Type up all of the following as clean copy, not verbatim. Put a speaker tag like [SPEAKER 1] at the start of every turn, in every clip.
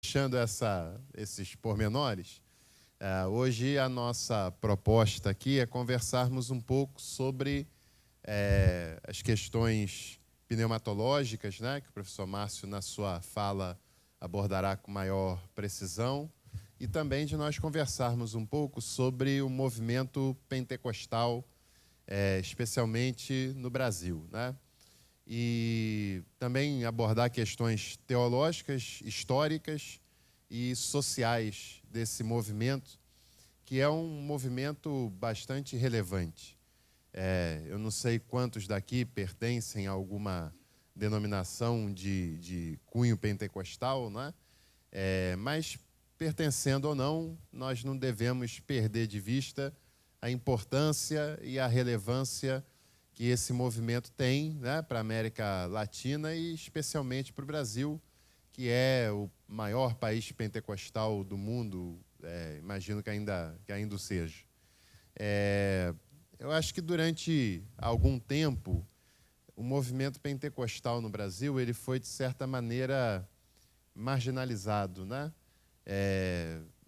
[SPEAKER 1] Deixando esses pormenores, hoje a nossa proposta aqui é conversarmos um pouco sobre as questões pneumatológicas, né, que o professor Márcio, na sua fala, abordará com maior precisão, e também de nós conversarmos um pouco sobre o movimento pentecostal, especialmente no Brasil, né? E também abordar questões teológicas, históricas e sociais desse movimento, que é um movimento bastante relevante. Eu não sei quantos daqui pertencem a alguma denominação de cunho pentecostal, né? Mas, pertencendo ou não, nós não devemos perder de vista a importância e a relevância que esse movimento tem, né, para a América Latina e especialmente para o Brasil, que é o maior país pentecostal do mundo, imagino que ainda o seja. Eu acho que durante algum tempo o movimento pentecostal no Brasil ele foi, de certa maneira, marginalizado, né?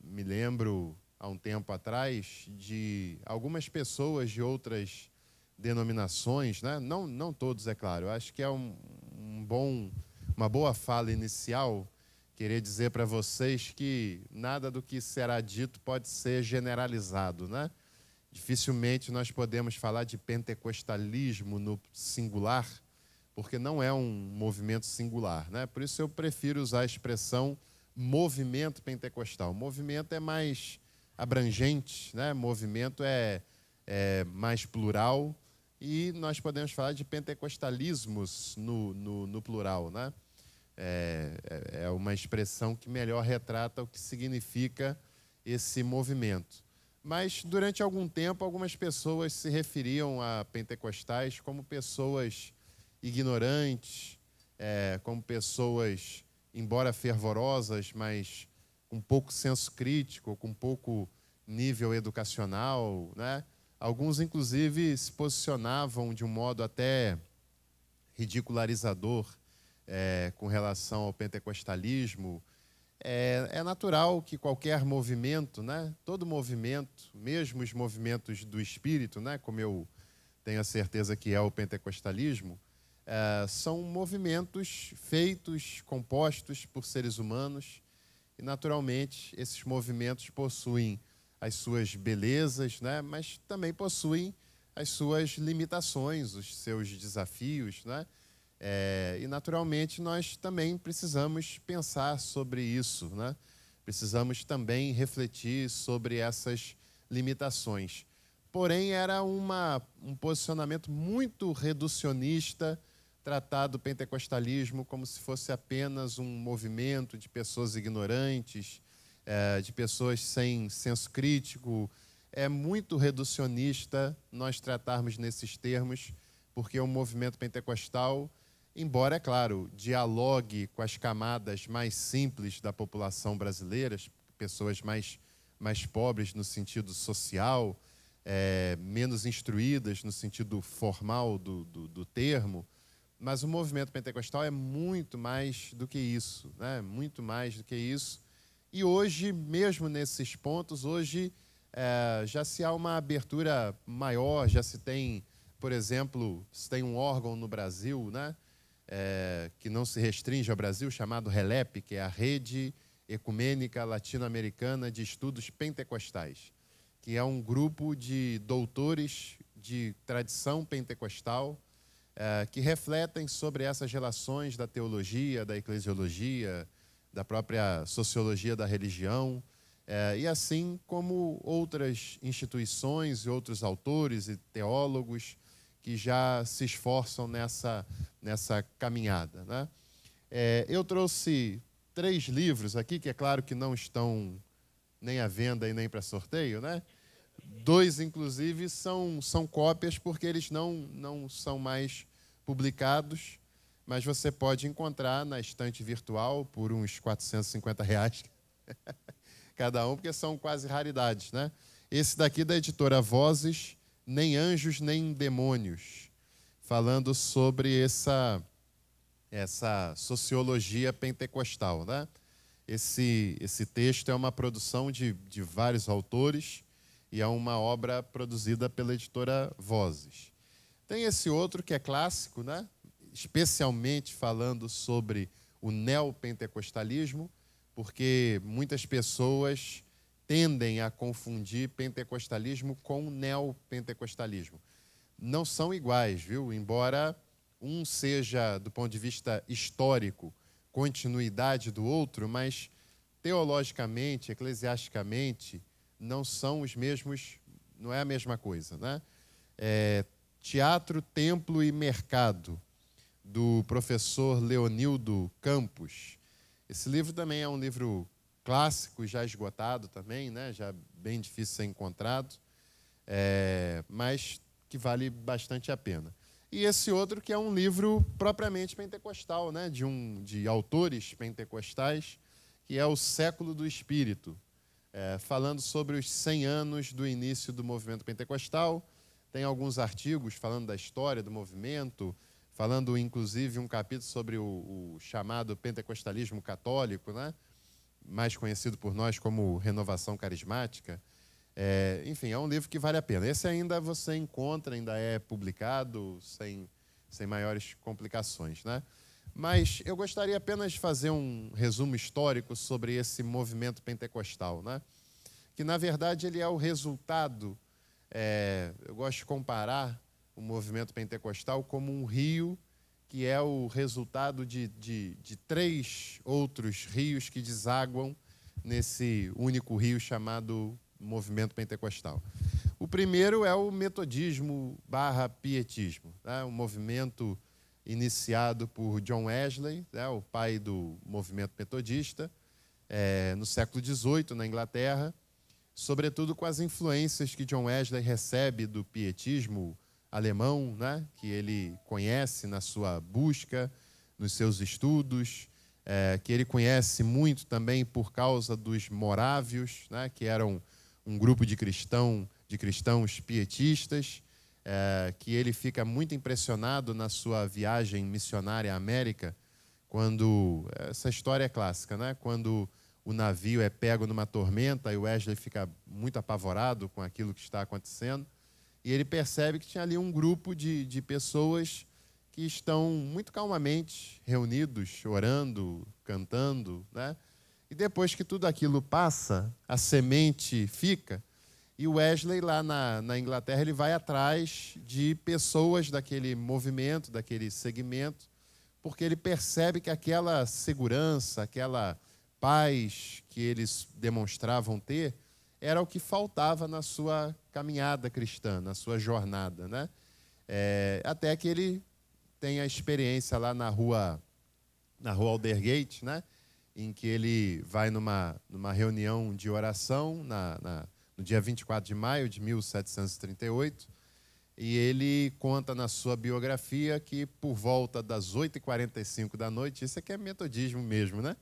[SPEAKER 1] Me lembro, há um tempo atrás, de algumas pessoas de outras denominações, né? Não todos, é claro. Eu acho que é uma boa fala inicial querer dizer para vocês que nada do que será dito pode ser generalizado, né? Dificilmente nós podemos falar de pentecostalismo no singular, porque não é um movimento singular, né? Por isso eu prefiro usar a expressão movimento pentecostal. Movimento é mais abrangente, né? Movimento é mais plural, e nós podemos falar de pentecostalismos no plural, né? É uma expressão que melhor retrata o que significa esse movimento. Mas, durante algum tempo, algumas pessoas se referiam a pentecostais como pessoas ignorantes, como pessoas, embora fervorosas, mas com pouco senso crítico, com pouco nível educacional, né? Alguns, inclusive, se posicionavam de um modo até ridicularizador com relação ao pentecostalismo. É natural que qualquer movimento, né? Todo movimento, mesmo os movimentos do espírito, né? Como eu tenho a certeza que é o pentecostalismo, são movimentos feitos, compostos por seres humanos, e naturalmente esses movimentos possuem as suas belezas, né? Mas também possuem as suas limitações, os seus desafios, né? E naturalmente nós também precisamos pensar sobre isso, né? Precisamos também refletir sobre essas limitações. Porém, era um posicionamento muito reducionista, tratar do pentecostalismo como se fosse apenas um movimento de pessoas ignorantes, de pessoas sem senso crítico. É muito reducionista nós tratarmos nesses termos, porque o movimento pentecostal, embora, é claro, dialogue com as camadas mais simples da população brasileira, pessoas mais pobres no sentido social, menos instruídas no sentido formal do termo, mas o movimento pentecostal é muito mais do que isso, né? Muito mais do que isso. E hoje, mesmo nesses pontos, hoje já se há uma abertura maior, já se tem, por exemplo, se tem um órgão no Brasil, né? Que não se restringe ao Brasil, chamado RELEP, que é a Rede Ecumênica Latino-Americana de Estudos Pentecostais, que é um grupo de doutores de tradição pentecostal que refletem sobre essas relações da teologia, da eclesiologia, da própria sociologia da religião, e assim como outras instituições e outros autores e teólogos que já se esforçam nessa caminhada, né? Eu trouxe 3 livros aqui, que é claro que não estão nem à venda e nem para sorteio, né? 2, inclusive, são cópias, porque eles não são mais publicados, mas você pode encontrar na estante virtual por uns R$ 450 cada um, porque são quase raridades, né? Esse daqui da editora Vozes, Nem Anjos Nem Demônios, falando sobre essa sociologia pentecostal, né? Esse texto é uma produção de vários autores e é uma obra produzida pela editora Vozes. Tem esse outro que é clássico, né? Especialmente falando sobre o neopentecostalismo, porque muitas pessoas tendem a confundir pentecostalismo com neopentecostalismo. Não são iguais, viu? Embora um seja, do ponto de vista histórico, continuidade do outro, mas teologicamente, eclesiasticamente, não são os mesmos, não é a mesma coisa, né? Teatro, Templo e Mercado, do professor Leonildo Campos. Esse livro também é um livro clássico, já esgotado também, né? Já bem difícil de ser encontrado, mas que vale bastante a pena. E esse outro que é um livro propriamente pentecostal, né? de autores pentecostais, que é O Século do Espírito, falando sobre os 100 anos do início do movimento pentecostal. Tem alguns artigos falando da história do movimento, falando inclusive um capítulo sobre o chamado pentecostalismo católico, né? Mais conhecido por nós como Renovação Carismática. Enfim, é um livro que vale a pena. Esse ainda você encontra, ainda é publicado, sem maiores complicações, né? Mas eu gostaria apenas de fazer um resumo histórico sobre esse movimento pentecostal, né? Que, na verdade, ele é o resultado, eu gosto de comparar o movimento pentecostal como um rio que é o resultado de 3 outros rios que desaguam nesse único rio chamado movimento pentecostal. O primeiro é o metodismo / pietismo, né? Um movimento iniciado por John Wesley, né? O pai do movimento metodista, no século XVIII, na Inglaterra, sobretudo com as influências que John Wesley recebe do pietismo alemão, né? Que ele conhece na sua busca, nos seus estudos, que ele conhece muito também por causa dos morávios, né? Que eram um grupo de cristãos pietistas, que ele fica muito impressionado na sua viagem missionária à América, quando, essa história é clássica, né? Quando o navio é pego numa tormenta e o Wesley fica muito apavorado com aquilo que está acontecendo, e ele percebe que tinha ali um grupo de pessoas que estão muito calmamente reunidos, orando, cantando, né? E depois que tudo aquilo passa, a semente fica, e o Wesley, lá na Inglaterra, ele vai atrás de pessoas daquele movimento, daquele segmento, porque ele percebe que aquela segurança, aquela paz que eles demonstravam ter, era o que faltava na sua caminhada cristã, na sua jornada, né? Até que ele tem a experiência lá na rua Aldersgate, né? Em que ele vai numa reunião de oração no dia 24 de maio de 1738, e ele conta na sua biografia que por volta das 8h45 da noite, isso aqui é metodismo mesmo, né?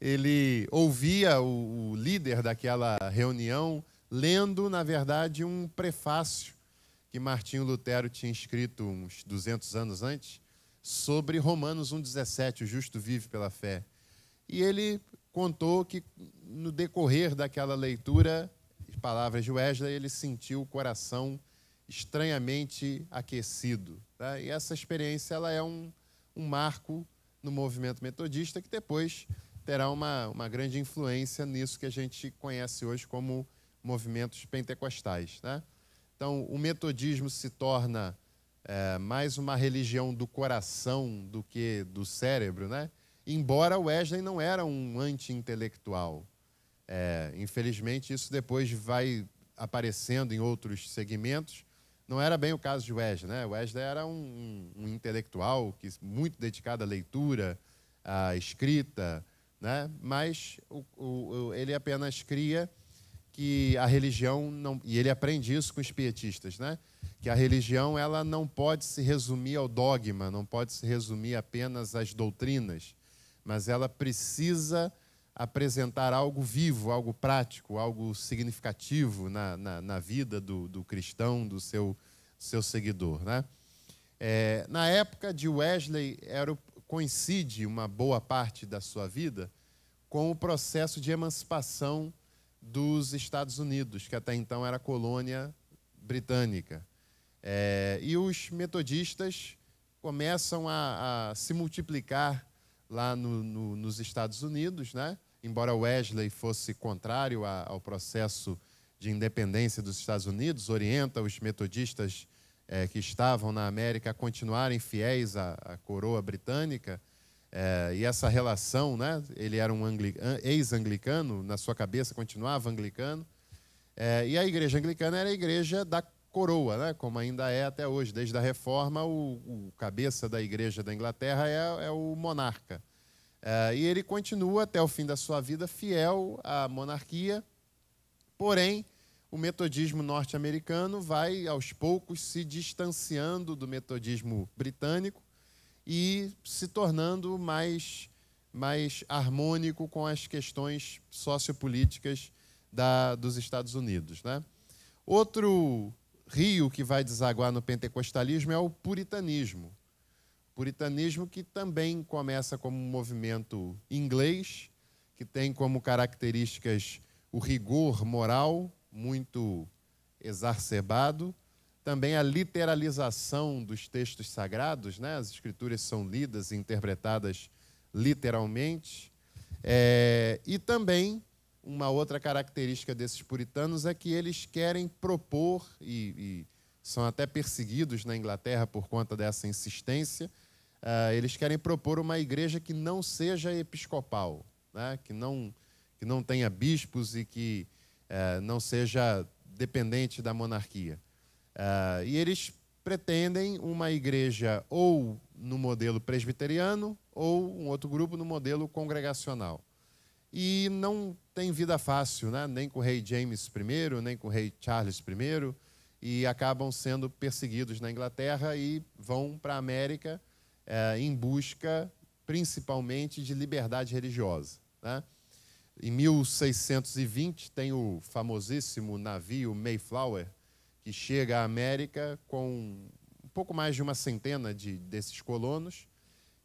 [SPEAKER 1] Ele ouvia o líder daquela reunião lendo, na verdade, um prefácio que Martinho Lutero tinha escrito uns 200 anos antes, sobre Romanos 1,17, o justo vive pela fé. E ele contou que, no decorrer daquela leitura, as palavras de Wesley, ele sentiu o coração estranhamente aquecido, tá? E essa experiência ela é um marco no movimento metodista, que depois terá uma grande influência nisso que a gente conhece hoje como movimentos pentecostais, né? Então, o metodismo se torna mais uma religião do coração do que do cérebro, né? Embora Wesley não era um anti-intelectual. Infelizmente, isso depois vai aparecendo em outros segmentos. Não era bem o caso de Wesley, né? Wesley era um intelectual muito dedicado à leitura, à escrita, né? Mas ele apenas cria que a religião não, e ele aprende isso com os pietistas, né? Que a religião ela não pode se resumir ao dogma, não pode se resumir apenas às doutrinas, mas ela precisa apresentar algo vivo, algo prático, algo significativo na vida do cristão, do seu seguidor, né? Na época de Wesley, coincide uma boa parte da sua vida com o processo de emancipação dos Estados Unidos, que até então era colônia britânica. E os metodistas começam a se multiplicar lá nos Estados Unidos, né? Embora Wesley fosse contrário ao processo de independência dos Estados Unidos, orienta os metodistas que estavam na América a continuarem fiéis à coroa britânica, e essa relação, né? Ele era um ex-anglicano, na sua cabeça continuava anglicano, e a igreja anglicana era a igreja da coroa, né? Como ainda é até hoje. Desde a Reforma, o cabeça da igreja da Inglaterra é o monarca. E ele continua até o fim da sua vida fiel à monarquia, porém, o metodismo norte-americano vai, aos poucos, se distanciando do metodismo britânico e se tornando mais harmônico com as questões sociopolíticas dos Estados Unidos, né? Outro rio que vai desaguar no pentecostalismo é o puritanismo. Puritanismo que também começa como um movimento inglês, que tem como características o rigor moral muito exacerbado, também a literalização dos textos sagrados, né? As escrituras são lidas e interpretadas literalmente. E também uma outra característica desses puritanos é que eles querem propor, e são até perseguidos na Inglaterra por conta dessa insistência, eles querem propor uma igreja que não seja episcopal, né? que não tenha bispos e que não seja dependente da monarquia. E eles pretendem uma igreja ou no modelo presbiteriano ou um outro grupo no modelo congregacional. E não tem vida fácil, né? Nem com o rei James I, nem com o rei Charles I, e acabam sendo perseguidos na Inglaterra e vão para a América em busca, principalmente, de liberdade religiosa, né? Em 1620, tem o famosíssimo navio Mayflower, que chega à América com um pouco mais de uma centena desses colonos,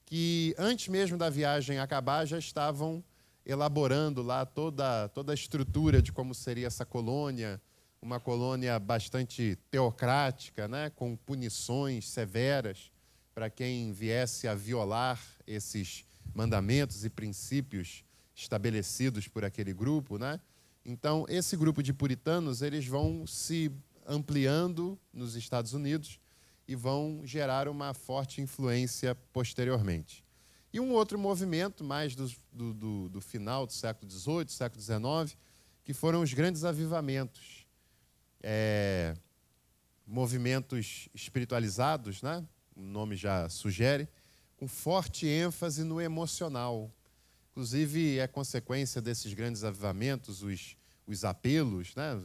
[SPEAKER 1] que antes mesmo da viagem acabar já estavam elaborando lá toda a estrutura de como seria essa colônia, uma colônia bastante teocrática, né, com punições severas para quem viesse a violar esses mandamentos e princípios estabelecidos por aquele grupo, né? Então, esse grupo de puritanos, eles vão se ampliando nos Estados Unidos e vão gerar uma forte influência posteriormente. E um outro movimento, mais do final do século XVIII, século XIX, que foram os grandes avivamentos. Movimentos espiritualizados, né? O nome já sugere, com forte ênfase no emocional. Inclusive, é consequência desses grandes avivamentos, os apelos, né?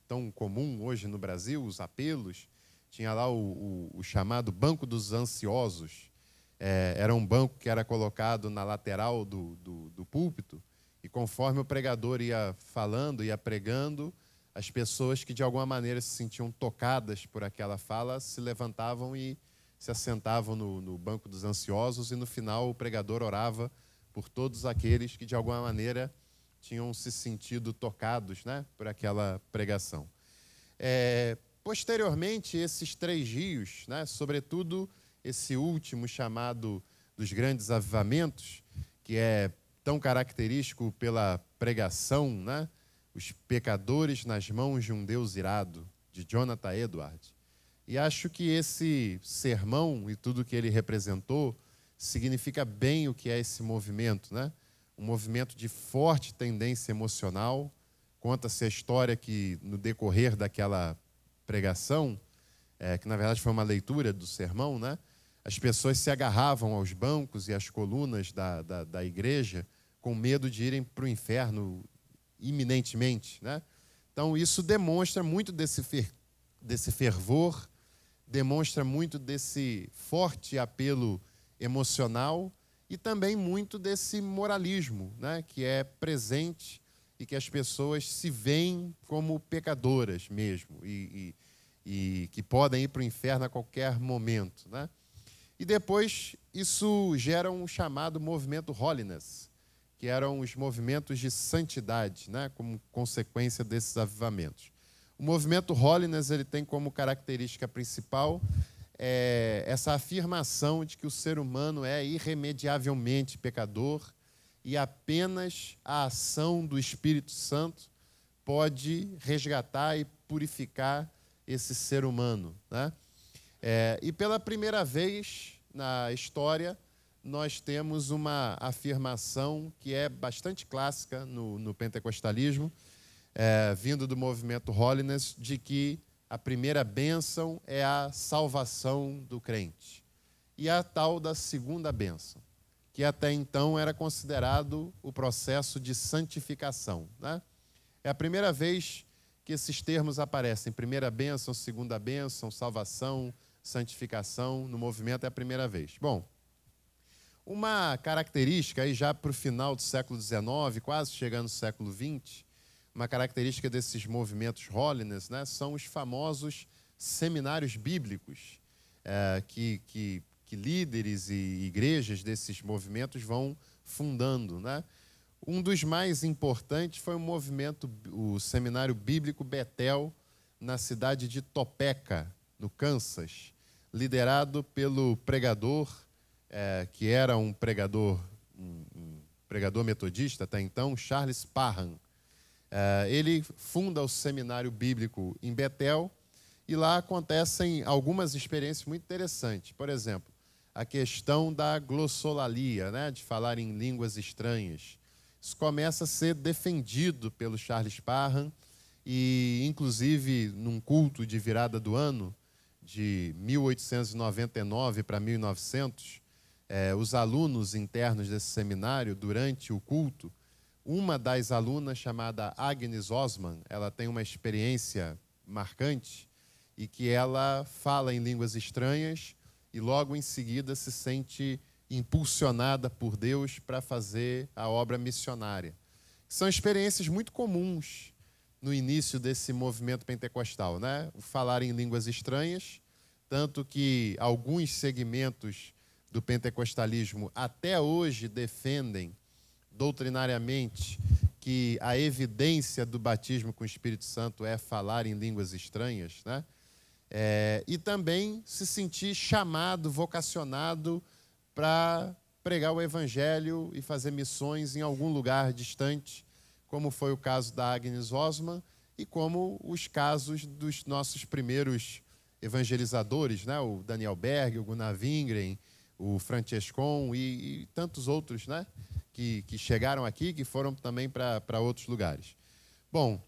[SPEAKER 1] Tão comum hoje no Brasil, os apelos. Tinha lá o chamado Banco dos Ansiosos. Era um banco que era colocado na lateral do púlpito, e conforme o pregador ia falando, ia pregando, as pessoas que de alguma maneira se sentiam tocadas por aquela fala se levantavam e se assentavam no Banco dos Ansiosos, e no final o pregador orava por todos aqueles que de alguma maneira tinham se sentido tocados, né, por aquela pregação. Posteriormente, esses três rios, né, sobretudo esse último chamado dos grandes avivamentos, que é tão característico pela pregação, né, Os Pecadores nas Mãos de um Deus Irado, de Jonathan Edwards. E acho que esse sermão e tudo que ele representou significa bem o que é esse movimento, né? Um movimento de forte tendência emocional. Conta-se a história que, no decorrer daquela pregação, que na verdade foi uma leitura do sermão, né? As pessoas se agarravam aos bancos e às colunas da igreja com medo de irem para o inferno iminentemente, né? Então, isso demonstra muito desse fervor, demonstra muito desse forte apelo emocional e também muito desse moralismo, né, que é presente e que as pessoas se veem como pecadoras mesmo e que podem ir para o inferno a qualquer momento, né? E depois isso gera um chamado movimento Holiness, que eram os movimentos de santidade, né, como consequência desses avivamentos. O movimento Holiness ele tem como característica principal essa afirmação de que o ser humano é irremediavelmente pecador e apenas a ação do Espírito Santo pode resgatar e purificar esse ser humano, né? E pela primeira vez na história, nós temos uma afirmação que é bastante clássica no pentecostalismo, vindo do movimento Holiness, de que a primeira bênção é a salvação do crente. E a tal da segunda bênção, que até então era considerado o processo de santificação, né? É a primeira vez que esses termos aparecem. Primeira bênção, segunda bênção, salvação, santificação, no movimento é a primeira vez. Bom, uma característica, aí já para o final do século XIX, quase chegando no século XX, uma característica desses movimentos Holiness, né, são os famosos seminários bíblicos, que líderes e igrejas desses movimentos vão fundando, né? Um dos mais importantes foi o Seminário Bíblico Betel, na cidade de Topeka, no Kansas, liderado pelo pregador, que era um pregador metodista até então, Charles Parham. Ele funda o Seminário Bíblico em Betel e lá acontecem algumas experiências muito interessantes. Por exemplo, a questão da glossolalia, né, de falar em línguas estranhas. Isso começa a ser defendido pelo Charles Parham e, inclusive, num culto de virada do ano, de 1899 para 1900, os alunos internos desse seminário, durante o culto, uma das alunas, chamada Agnes Osman, ela tem uma experiência marcante e que ela fala em línguas estranhas e logo em seguida se sente impulsionada por Deus para fazer a obra missionária. São experiências muito comuns no início desse movimento pentecostal, né? O falar em línguas estranhas, tanto que alguns segmentos do pentecostalismo até hoje defendem doutrinariamente que a evidência do batismo com o Espírito Santo é falar em línguas estranhas, né? E também se sentir chamado, vocacionado para pregar o Evangelho e fazer missões em algum lugar distante, como foi o caso da Agnes Osman e como os casos dos nossos primeiros evangelizadores, né? O Daniel Berg, o Gunnar Wingren, o Francescon e tantos outros, né? Que chegaram aqui, que foram também para outros lugares. Bom,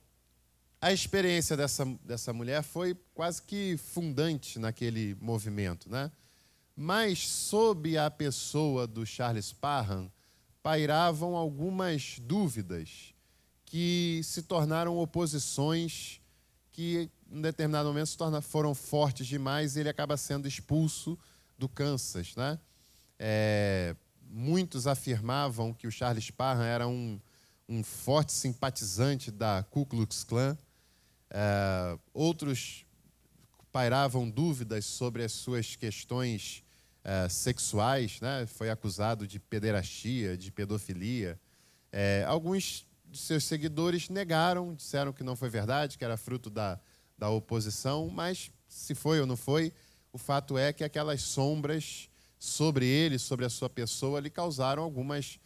[SPEAKER 1] a experiência dessa mulher foi quase que fundante naquele movimento, né? Mas, sob a pessoa do Charles Parham, pairavam algumas dúvidas que se tornaram oposições que, em determinado momento, foram fortes demais e ele acaba sendo expulso do Kansas, né? Muitos afirmavam que o Charles Parham era um forte simpatizante da Ku Klux Klan. Outros pairavam dúvidas sobre as suas questões sexuais, né? Foi acusado de pederastia, de pedofilia. Alguns de seus seguidores negaram, disseram que não foi verdade, que era fruto da oposição, mas se foi ou não foi, o fato é que aquelas sombras sobre ele, sobre a sua pessoa, lhe causaram algumas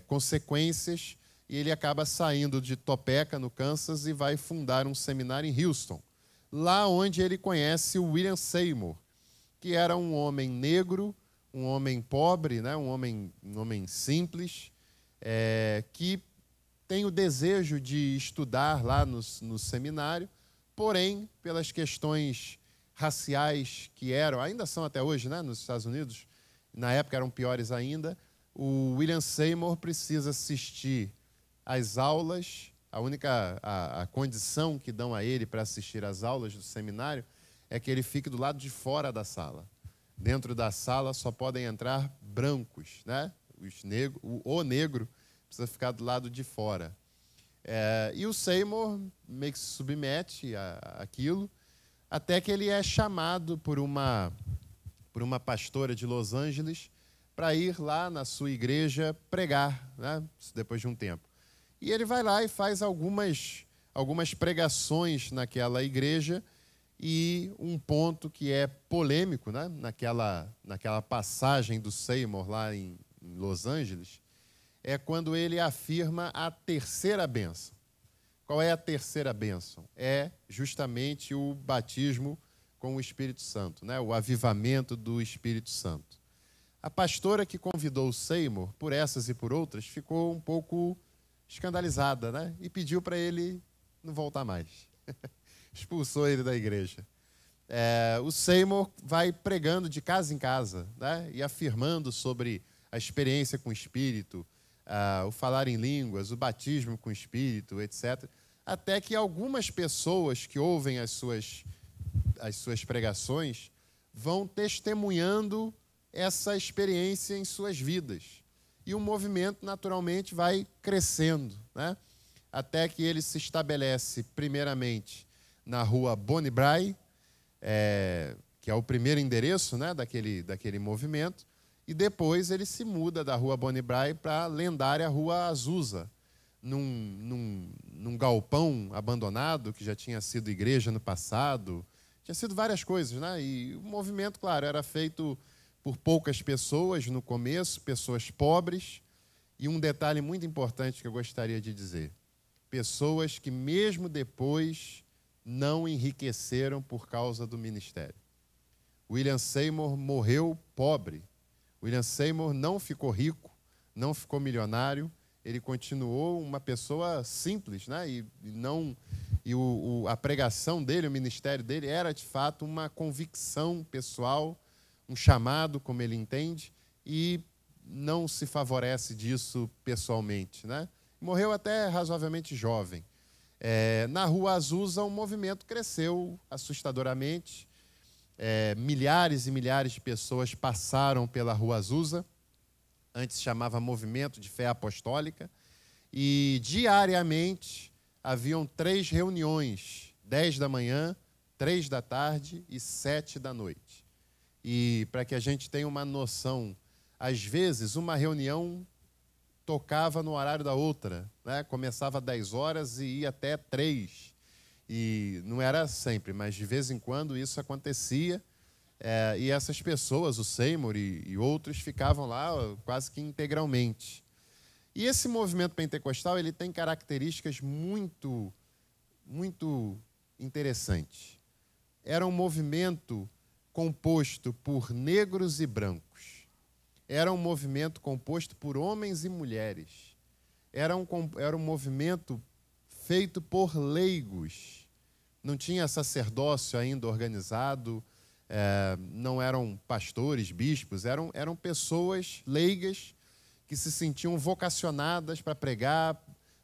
[SPEAKER 1] consequências e ele acaba saindo de Topeka, no Kansas, e vai fundar um seminário em Houston, lá onde ele conhece o William Seymour, que era um homem negro, um homem pobre, né? um homem simples, que tem o desejo de estudar lá no seminário, porém, pelas questões raciais que ainda são até hoje, né, nos Estados Unidos, na época eram piores ainda, o William Seymour precisa assistir às aulas. A condição que dão a ele para assistir às aulas do seminário é que ele fique do lado de fora da sala. Dentro da sala só podem entrar brancos, né? O negro precisa ficar do lado de fora. E o Seymour meio que se submete àquilo, até que ele é chamado por uma por uma pastora de Los Angeles para ir lá na sua igreja pregar, né, depois de um tempo. E ele vai lá e faz algumas pregações naquela igreja, e um ponto que é polêmico, né, naquela passagem do Seymour lá em Los Angeles, é quando ele afirma a terceira bênção. Qual é a terceira bênção? É justamente o batismo com o Espírito Santo, né, o avivamento do Espírito Santo. A pastora que convidou o Seymour, por essas e por outras, ficou um pouco escandalizada, né, e pediu para ele não voltar mais. Expulsou ele da igreja. O Seymour vai pregando de casa em casa, né, e afirmando sobre a experiência com o Espírito, o falar em línguas, o batismo com o Espírito, etc. Até que algumas pessoas que ouvem as suas pregações vão testemunhando essa experiência em suas vidas. E o movimento, naturalmente, vai crescendo, né, até que ele se estabelece, primeiramente, na rua Bonnie Brae, que é o primeiro endereço, né, daquele movimento, e depois ele se muda da rua Bonnie Brae para a lendária rua Azusa, num galpão abandonado, que já tinha sido igreja no passado, tinha sido várias coisas, né? E o movimento, claro, era feito por poucas pessoas no começo, pessoas pobres, e um detalhe muito importante que eu gostaria de dizer: pessoas que mesmo depois não enriqueceram por causa do ministério. William Seymour morreu pobre. William Seymour não ficou rico, não ficou milionário, ele continuou uma pessoa simples, né? A pregação dele, o ministério dele, era de fato uma convicção pessoal, um chamado, como ele entende, e não se favorece disso pessoalmente, né? Morreu até razoavelmente jovem. Na Rua Azusa, o movimento cresceu assustadoramente. Milhares e milhares de pessoas passaram pela Rua Azusa, antes se chamava Movimento de Fé Apostólica, e diariamente haviam 3 reuniões, 10 da manhã, 3 da tarde e 7 da noite. E para que a gente tenha uma noção, às vezes uma reunião tocava no horário da outra, né? Começava às 10 horas e ia até 3. E não era sempre, mas de vez em quando isso acontecia. E essas pessoas, o Seymour e outros, ficavam lá quase que integralmente. E esse movimento pentecostal, ele tem características muito, muito interessantes. Era um movimento composto por negros e brancos. Era um movimento composto por homens e mulheres. Era um movimento feito por leigos. Não tinha sacerdócio ainda organizado, não eram pastores, bispos, eram pessoas leigas que se sentiam vocacionadas para pregar,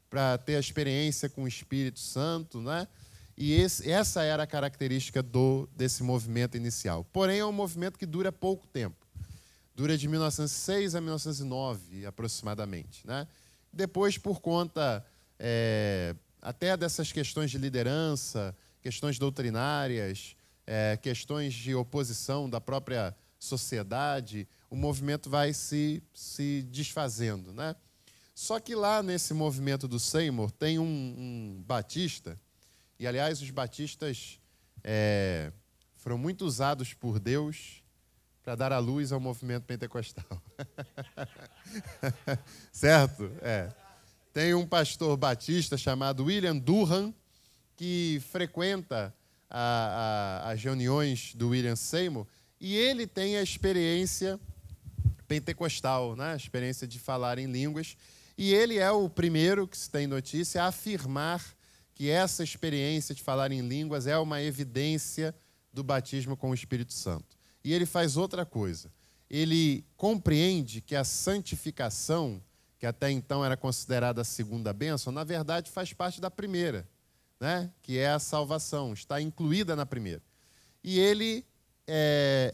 [SPEAKER 1] para ter a experiência com o Espírito Santo, né? E essa era a característica desse movimento inicial. Porém, é um movimento que dura pouco tempo. Dura de 1906 a 1909, aproximadamente, né? Depois, por conta até dessas questões de liderança, questões doutrinárias, questões de oposição da própria sociedade, o movimento vai se desfazendo, né? Só que lá nesse movimento do Seymour tem um batista, e aliás os batistas foram muito usados por Deus para dar a luz ao movimento pentecostal. Certo? Tem um pastor batista chamado William Durham, que frequenta as reuniões do William Seymour, e ele tem a experiência pentecostal, né? A experiência de falar em línguas, e ele é o primeiro que se tem notícia a afirmar que essa experiência de falar em línguas é uma evidência do batismo com o Espírito Santo. E ele faz outra coisa. Ele compreende que a santificação, que até então era considerada a segunda bênção, na verdade faz parte da primeira, né? Que é a salvação, está incluída na primeira. E ele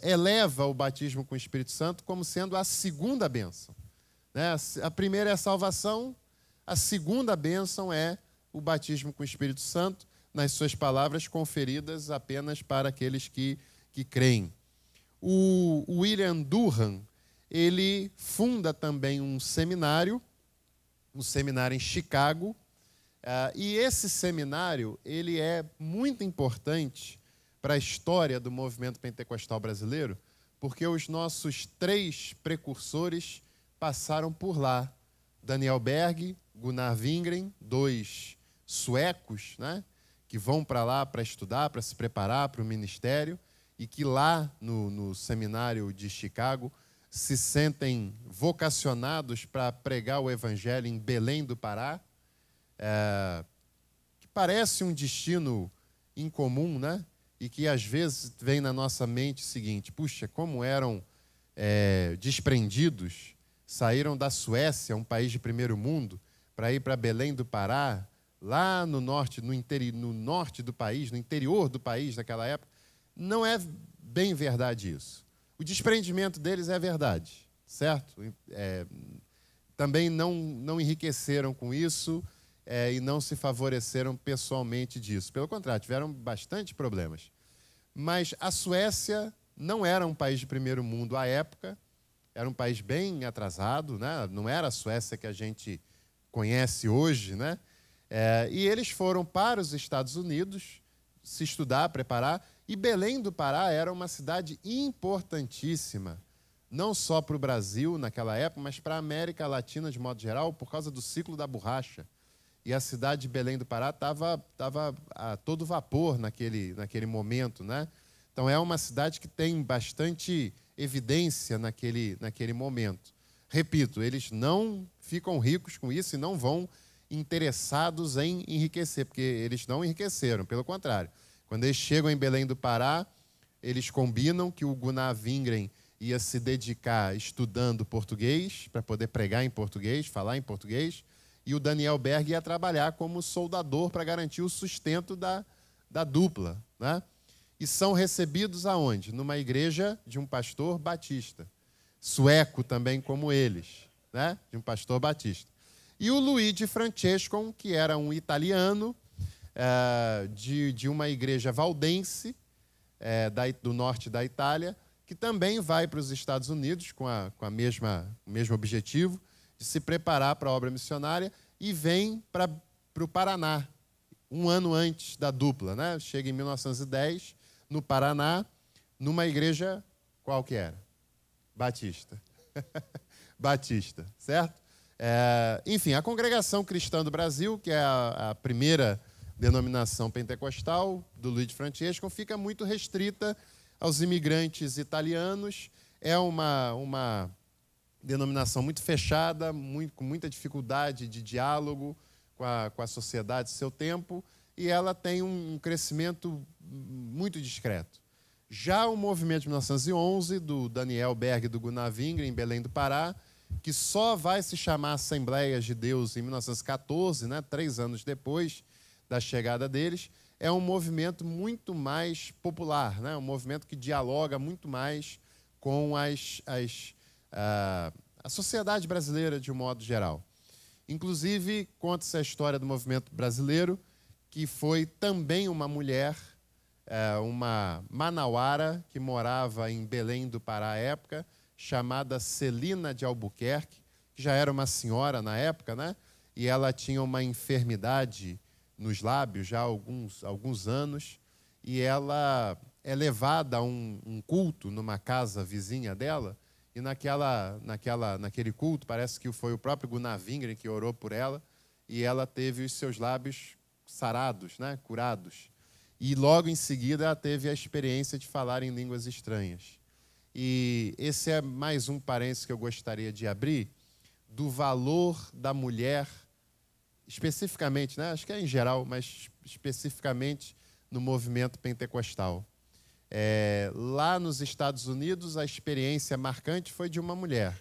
[SPEAKER 1] eleva o batismo com o Espírito Santo como sendo a segunda bênção, né? A primeira é a salvação, a segunda bênção é o batismo com o Espírito Santo, nas suas palavras, conferidas apenas para aqueles que creem. O William Durham, ele funda também um seminário em Chicago, e esse seminário ele é muito importante para a história do movimento pentecostal brasileiro, porque os nossos 3 precursores passaram por lá. Daniel Berg, Gunnar Wingren, 2 suecos, né, que vão para lá para estudar, para se preparar para o ministério, e que lá no seminário de Chicago se sentem vocacionados para pregar o evangelho em Belém do Pará, que parece um destino incomum, né? E que às vezes vem na nossa mente o seguinte: puxa, como eram desprendidos, saíram da Suécia, um país de primeiro mundo, para ir para Belém do Pará, lá no norte, no norte do país, no interior do país naquela época. Não é bem verdade isso. O desprendimento deles é verdade, certo? Também não enriqueceram com isso e não se favoreceram pessoalmente disso. Pelo contrário, tiveram bastante problemas. Mas a Suécia não era um país de primeiro mundo à época, era um país bem atrasado, né? Não era a Suécia que a gente conhece hoje, né? E eles foram para os Estados Unidos se estudar, preparar, e Belém do Pará era uma cidade importantíssima, não só para o Brasil naquela época, mas para a América Latina de modo geral, por causa do ciclo da borracha. E a cidade de Belém do Pará estava a todo vapor naquele momento, né? Então é uma cidade que tem bastante evidência naquele momento. Repito, eles não ficam ricos com isso e não vão interessados em enriquecer, porque eles não enriqueceram, pelo contrário. Quando eles chegam em Belém do Pará, eles combinam que o Gunnar Wingren ia se dedicar estudando português, para poder pregar em português, falar em português, e o Daniel Berg ia trabalhar como soldador para garantir o sustento da dupla, né? E são recebidos aonde? Numa igreja de um pastor batista, sueco também como eles, né? De um pastor batista. E o Luigi Francescon, que era um italiano, de uma igreja valdense, do norte da Itália, que também vai para os Estados Unidos com o mesmo objetivo, de se preparar para a obra missionária, e vem para o Paraná, um ano antes da dupla, né? Chega em 1910, no Paraná, numa igreja, qual que era? Batista. Batista, certo? Enfim, a Congregação Cristã do Brasil, que é a primeira denominação pentecostal do Luigi Francescon, fica muito restrita aos imigrantes italianos. É uma denominação muito fechada, com muita dificuldade de diálogo com a sociedade do seu tempo, e ela tem um crescimento muito discreto. Já o movimento de 1911, do Daniel Berg e do Gunnar Wingren, em Belém do Pará, que só vai se chamar Assembleias de Deus em 1914, né, 3 anos depois da chegada deles, é um movimento muito mais popular, né, um movimento que dialoga muito mais com a sociedade brasileira de um modo geral. Inclusive, conta-se a história do movimento brasileiro, que foi também uma mulher, uma manauara, que morava em Belém do Pará à época, chamada Celina de Albuquerque, que já era uma senhora na época, né? E ela tinha uma enfermidade nos lábios já há alguns anos, e ela é levada a um culto numa casa vizinha dela, e naquele culto, parece que foi o próprio Gunnar Wingren que orou por ela, e ela teve os seus lábios sarados, né? Curados. E logo em seguida ela teve a experiência de falar em línguas estranhas. E esse é mais um parênteses que eu gostaria de abrir, do valor da mulher, especificamente, né? Acho que é em geral, mas especificamente no movimento pentecostal. Lá nos Estados Unidos, a experiência marcante foi de uma mulher.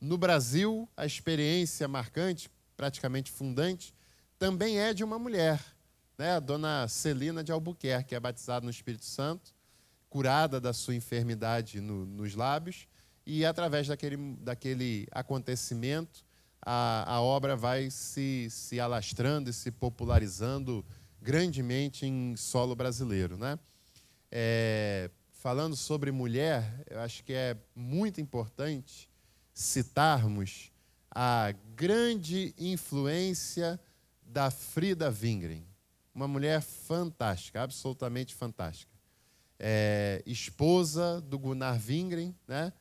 [SPEAKER 1] No Brasil, a experiência marcante, praticamente fundante, também é de uma mulher, né? A dona Celina de Albuquerque, que é batizada no Espírito Santo, curada da sua enfermidade nos lábios, e através daquele acontecimento, a obra vai se alastrando e se popularizando grandemente em solo brasileiro, né? falando sobre mulher, eu acho que é muito importante citarmos a grande influência da Frida Wingren, uma mulher fantástica, absolutamente fantástica. Esposa do Gunnar Wingren, né?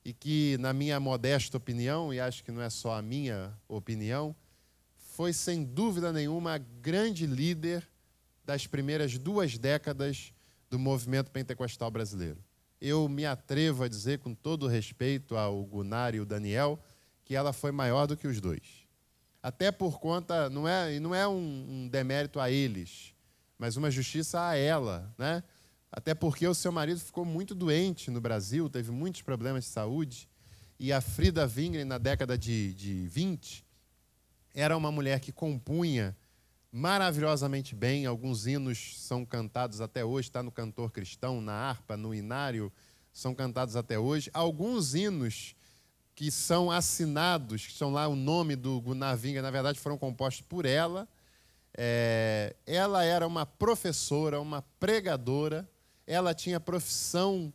[SPEAKER 1] E que, na minha modesta opinião, e acho que não é só a minha opinião, foi, sem dúvida nenhuma, a grande líder das primeiras 2 décadas do movimento pentecostal brasileiro. Eu me atrevo a dizer, com todo respeito ao Gunnar e o Daniel, que ela foi maior do que os dois. Até por conta, não é um demérito a eles, mas uma justiça a ela, né? Até porque o seu marido ficou muito doente no Brasil, teve muitos problemas de saúde, e a Frida Wingren, na década de 20, era uma mulher que compunha maravilhosamente bem. Alguns hinos são cantados até hoje, está no Cantor Cristão, na harpa, no inário, são cantados até hoje. Alguns hinos que são assinados, que são lá o nome do Gunnar Wingren, na verdade foram compostos por ela. Ela era uma professora, uma pregadora, ela tinha profissão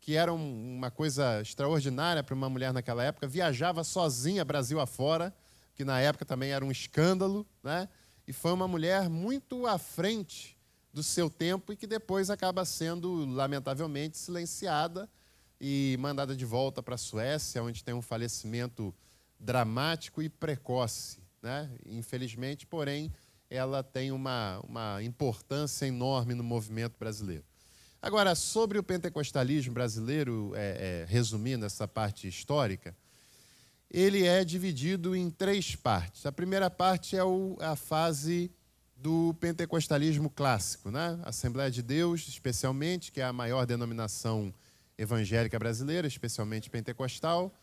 [SPEAKER 1] que era uma coisa extraordinária para uma mulher naquela época, viajava sozinha Brasil afora, que na época também era um escândalo, né? E foi uma mulher muito à frente do seu tempo e que depois acaba sendo, lamentavelmente, silenciada e mandada de volta para a Suécia, onde tem um falecimento dramático e precoce, né? Infelizmente, porém, ela tem uma importância enorme no movimento brasileiro. Agora, sobre o pentecostalismo brasileiro, resumindo essa parte histórica, ele é dividido em 3 partes. A primeira parte é a fase do pentecostalismo clássico, né? Assembleia de Deus, especialmente, que é a maior denominação evangélica brasileira, especialmente pentecostal,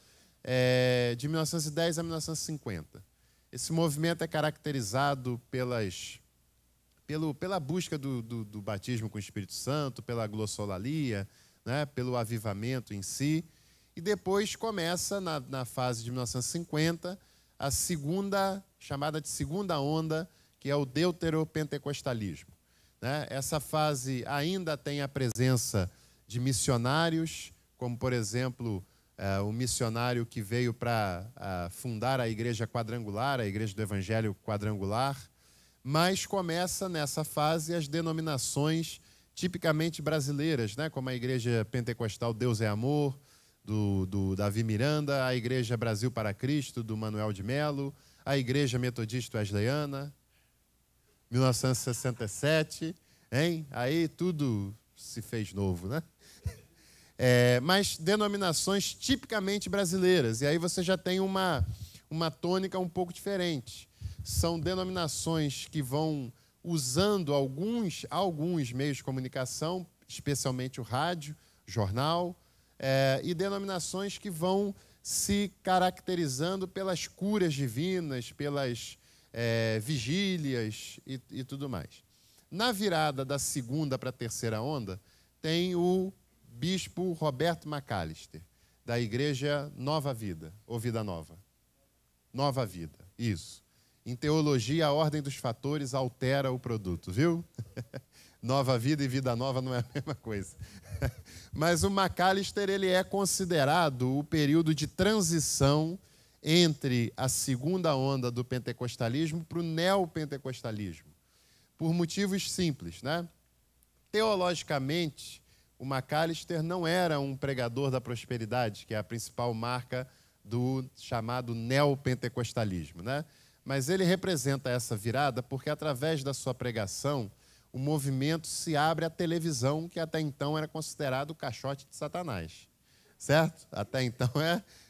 [SPEAKER 1] de 1910 a 1950. Esse movimento é caracterizado pela busca do batismo com o Espírito Santo, pela glossolalia, né? Pelo avivamento em si. E depois começa, na fase de 1950, a segunda, chamada de segunda onda, que é o deuteropentecostalismo, né? Essa fase ainda tem a presença de missionários, como, por exemplo, o missionário que veio para fundar a Igreja Quadrangular, a Igreja do Evangelho Quadrangular, mas começa nessa fase as denominações tipicamente brasileiras, né? Como a Igreja Pentecostal Deus é Amor, do Davi Miranda, a Igreja Brasil para Cristo, do Manuel de Melo, a Igreja Metodista Wesleyana, 1967, hein? Aí tudo se fez novo, né? Mas denominações tipicamente brasileiras, e aí você já tem uma tônica um pouco diferente. São denominações que vão usando alguns meios de comunicação, especialmente o rádio, jornal, e denominações que vão se caracterizando pelas curas divinas, pelas vigílias e tudo mais. Na virada da segunda para a terceira onda, tem o bispo Roberto Macalister, da Igreja Nova Vida, ou Vida Nova? Nova Vida, isso. Em teologia, a ordem dos fatores altera o produto, viu? Nova Vida e Vida Nova não é a mesma coisa. Mas o Macalister, ele é considerado o período de transição entre a segunda onda do pentecostalismo para o neopentecostalismo, por motivos simples, né? Teologicamente, o Macalister não era um pregador da prosperidade, que é a principal marca do chamado neopentecostalismo, né? Mas ele representa essa virada porque, através da sua pregação, o movimento se abre à televisão, que até então era considerado o caixote de Satanás, certo? Até então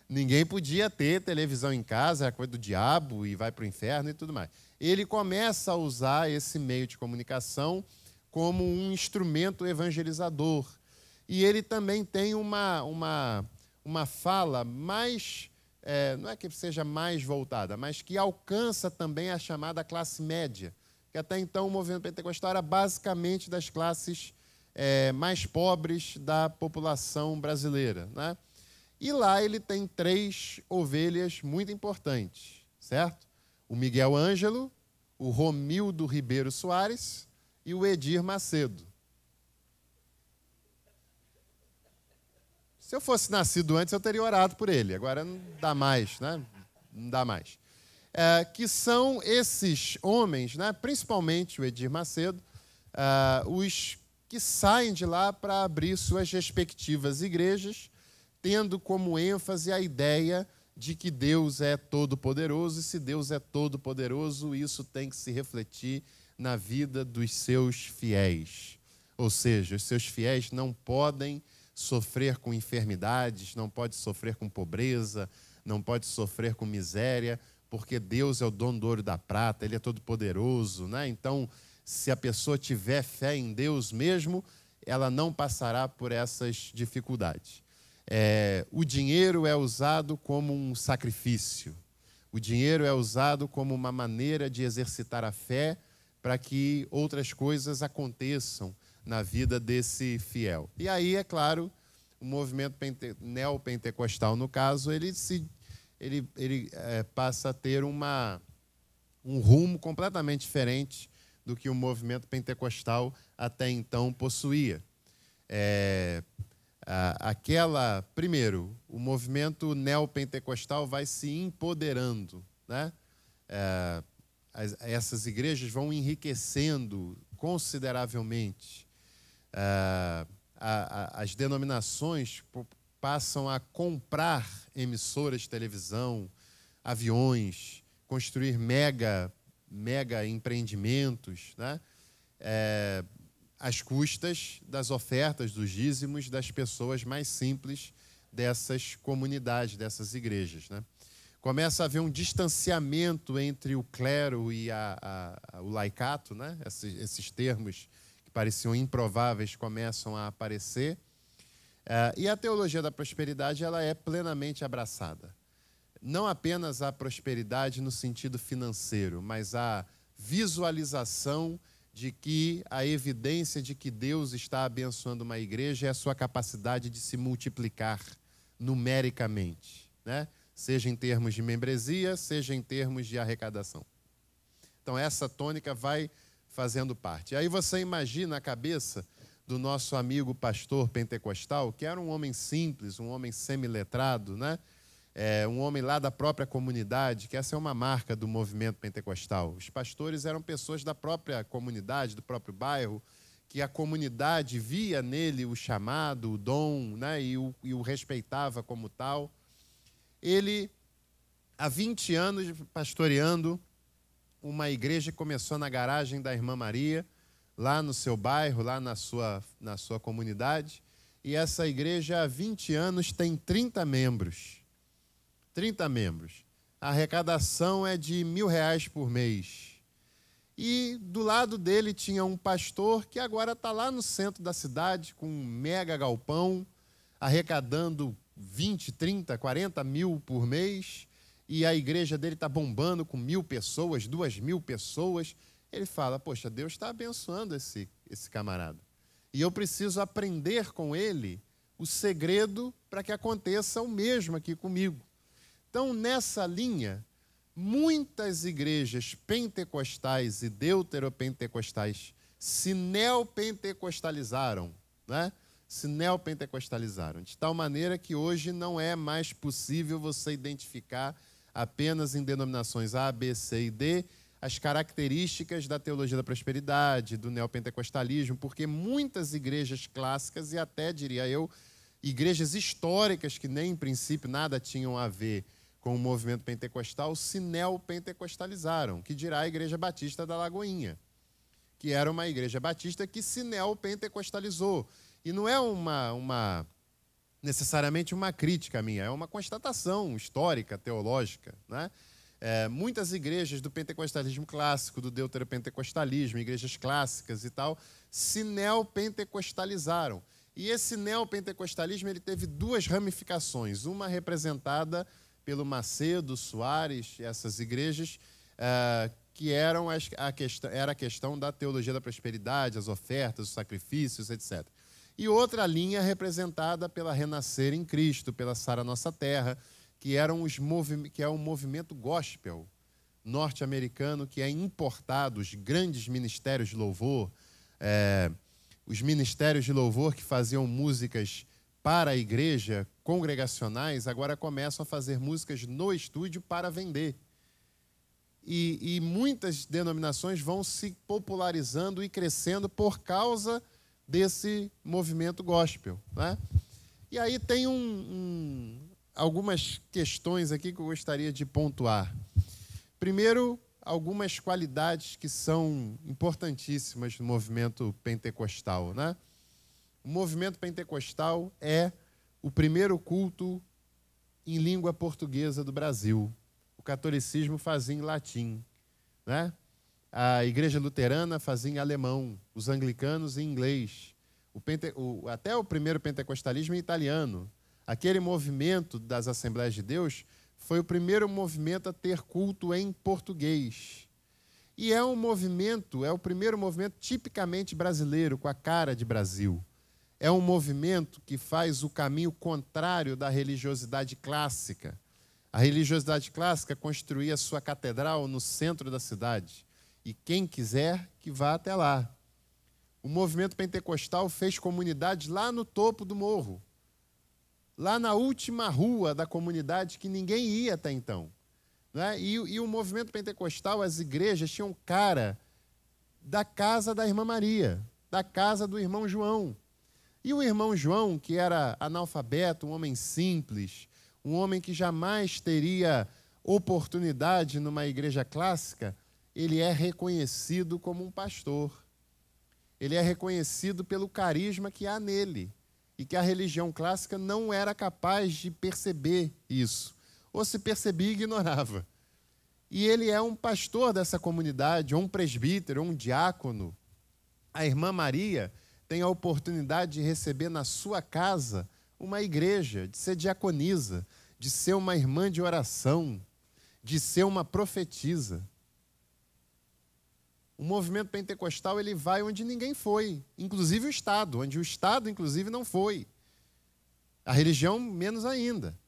[SPEAKER 1] ninguém podia ter televisão em casa, era coisa do diabo e vai para o inferno e tudo mais. Ele começa a usar esse meio de comunicação como um instrumento evangelizador. E ele também tem uma fala mais, não é que seja mais voltada, mas que alcança também a chamada classe média, que até então o movimento pentecostal era basicamente das classes mais pobres da população brasileira, né? E lá ele tem 3 ovelhas muito importantes, certo? O Miguel Ângelo, o Romildo Ribeiro Soares e o Edir Macedo. Se eu fosse nascido antes, eu teria orado por ele. Agora não dá mais, né? Não dá mais. Que são esses homens, né? Principalmente o Edir Macedo, os que saem de lá para abrir suas respectivas igrejas, tendo como ênfase a ideia de que Deus é todo-poderoso, e se Deus é todo-poderoso, isso tem que se refletir na vida dos seus fiéis. Ou seja, os seus fiéis não podem sofrer com enfermidades, não podem sofrer com pobreza, não podem sofrer com miséria, porque Deus é o dono do ouro e da prata, Ele é todo-poderoso, né? Então, se a pessoa tiver fé em Deus mesmo, ela não passará por essas dificuldades. O dinheiro é usado como um sacrifício. O dinheiro é usado como uma maneira de exercitar a fé para que outras coisas aconteçam na vida desse fiel. E aí, é claro, o movimento neopentecostal, no caso, ele passa a ter um rumo completamente diferente do que o movimento pentecostal até então possuía. Primeiro, o movimento neopentecostal vai se empoderando, né? Essas igrejas vão enriquecendo consideravelmente. As denominações passam a comprar emissoras de televisão, aviões, construir mega empreendimentos, né? Às custas das ofertas, dos dízimos das pessoas mais simples dessas comunidades, dessas igrejas, né? Começa a haver um distanciamento entre o clero e o laicato, né? Esses termos que pareciam improváveis começam a aparecer. E a teologia da prosperidade ela é plenamente abraçada. Não apenas a prosperidade no sentido financeiro, mas a visualização de que a evidência de que Deus está abençoando uma igreja é a sua capacidade de se multiplicar numericamente, né? Seja em termos de membresia, seja em termos de arrecadação. Então, essa tônica vai fazendo parte. Aí você imagina a cabeça do nosso amigo pastor pentecostal, que era um homem simples, um homem semiletrado, né? Um homem lá da própria comunidade, que essa é uma marca do movimento pentecostal. Os pastores eram pessoas da própria comunidade, do próprio bairro, que a comunidade via nele o chamado, o dom, né? e o respeitava como tal. Ele, há 20 anos, pastoreando uma igreja que começou na garagem da Irmã Maria, lá no seu bairro, lá na sua comunidade. E essa igreja, há 20 anos, tem 30 membros. 30 membros. A arrecadação é de R$1.000 por mês. E do lado dele tinha um pastor que agora está lá no centro da cidade, com um mega galpão, arrecadando 20, 30, 40 mil por mês, e a igreja dele está bombando com 1.000 pessoas, 2.000 pessoas. Ele fala, poxa, Deus está abençoando esse camarada. E eu preciso aprender com ele o segredo para que aconteça o mesmo aqui comigo. Então, nessa linha, muitas igrejas pentecostais e deuteropentecostais se neopentecostalizaram, né? Se neopentecostalizaram, de tal maneira que hoje não é mais possível você identificar apenas em denominações A, B, C e D as características da teologia da prosperidade, do neopentecostalismo, porque muitas igrejas clássicas e até, diria eu, igrejas históricas que nem, em princípio, nada tinham a ver com o movimento pentecostal, se neopentecostalizaram, que dirá a Igreja Batista da Lagoinha, que era uma igreja batista que se neopentecostalizou. E não é necessariamente uma crítica minha, é uma constatação histórica, teológica, né? Muitas igrejas do pentecostalismo clássico, do deuteropentecostalismo, igrejas clássicas e tal, se neopentecostalizaram. E esse neopentecostalismo ele teve duas ramificações, uma representada pelo Macedo, Soares, essas igrejas, que era a questão da teologia da prosperidade, as ofertas, os sacrifícios, etc. E outra linha representada pela Renascer em Cristo, pela Sara Nossa Terra, que é um movimento gospel norte-americano que é importado, os grandes ministérios de louvor, os ministérios de louvor que faziam músicas para a igreja, congregacionais, agora começam a fazer músicas no estúdio para vender. E muitas denominações vão se popularizando e crescendo por causa desse movimento gospel, né? E aí tem algumas questões aqui que eu gostaria de pontuar. Primeiro, algumas qualidades que são importantíssimas no movimento pentecostal, né? O movimento pentecostal é o primeiro culto em língua portuguesa do Brasil. O catolicismo fazia em latim, né? A igreja luterana fazia em alemão, os anglicanos em inglês. Até o primeiro pentecostalismo em italiano. Aquele movimento das Assembleias de Deus foi o primeiro movimento a ter culto em português. E é o primeiro movimento tipicamente brasileiro, com a cara de Brasil. É um movimento que faz o caminho contrário da religiosidade clássica. A religiosidade clássica construía sua catedral no centro da cidade. E quem quiser, que vá até lá. O movimento pentecostal fez comunidade lá no topo do morro. Lá na última rua da comunidade que ninguém ia até então, né? E o movimento pentecostal, as igrejas tinham cara da casa da irmã Maria, da casa do irmão João. E o irmão João, que era analfabeto, um homem simples, um homem que jamais teria oportunidade numa igreja clássica, ele é reconhecido como um pastor. Ele é reconhecido pelo carisma que há nele. E que a religião clássica não era capaz de perceber isso. Ou se percebia, ignorava. E ele é um pastor dessa comunidade, ou um presbítero, ou um diácono. A irmã Maria tem a oportunidade de receber na sua casa uma igreja, de ser diaconisa, de ser uma irmã de oração, de ser uma profetisa. O movimento pentecostal ele vai onde ninguém foi, inclusive o Estado, onde o Estado, inclusive, não foi. A religião, menos ainda.